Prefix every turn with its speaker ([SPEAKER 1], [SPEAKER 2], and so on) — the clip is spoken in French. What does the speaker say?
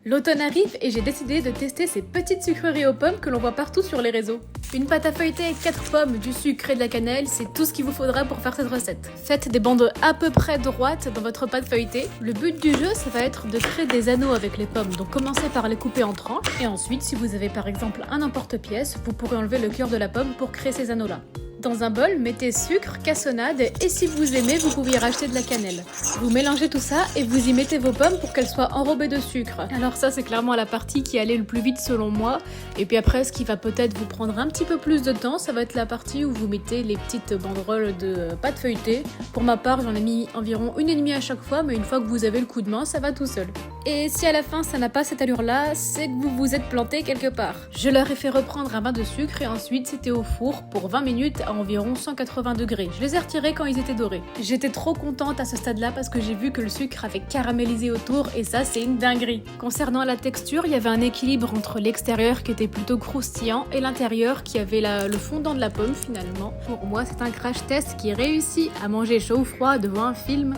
[SPEAKER 1] L'automne arrive et j'ai décidé de tester ces petites sucreries aux pommes que l'on voit partout sur les réseaux. Une pâte à feuilleter avec 4 pommes, du sucre et de la cannelle, c'est tout ce qu'il vous faudra pour faire cette recette. Faites des bandes à peu près droites dans votre pâte feuilletée. Le but du jeu, ça va être de créer des anneaux avec les pommes, donc commencez par les couper en tranches. Et ensuite, si vous avez par exemple un emporte-pièce, vous pourrez enlever le cœur de la pomme pour créer ces anneaux-là. Dans un bol, mettez sucre, cassonade et si vous aimez, vous pouvez y rajouter de la cannelle. Vous mélangez tout ça et vous y mettez vos pommes pour qu'elles soient enrobées de sucre. Alors ça, c'est clairement la partie qui allait le plus vite selon moi. Et puis après, ce qui va peut-être vous prendre un petit peu plus de temps, ça va être la partie où vous mettez les petites banderoles de pâte feuilletée. Pour ma part, j'en ai mis environ 1,5 à chaque fois, mais une fois que vous avez le coup de main, ça va tout seul. Et si à la fin ça n'a pas cette allure-là, c'est que vous vous êtes planté quelque part. Je leur ai fait reprendre un bain de sucre et ensuite c'était au four pour 20 minutes à environ 180 degrés. Je les ai retirés quand ils étaient dorés. J'étais trop contente à ce stade-là parce que j'ai vu que le sucre avait caramélisé autour et ça c'est une dinguerie. Concernant la texture, il y avait un équilibre entre l'extérieur qui était plutôt croustillant et l'intérieur qui avait le fondant de la pomme finalement. Pour moi c'est un crash test qui réussit à manger chaud ou froid devant un film.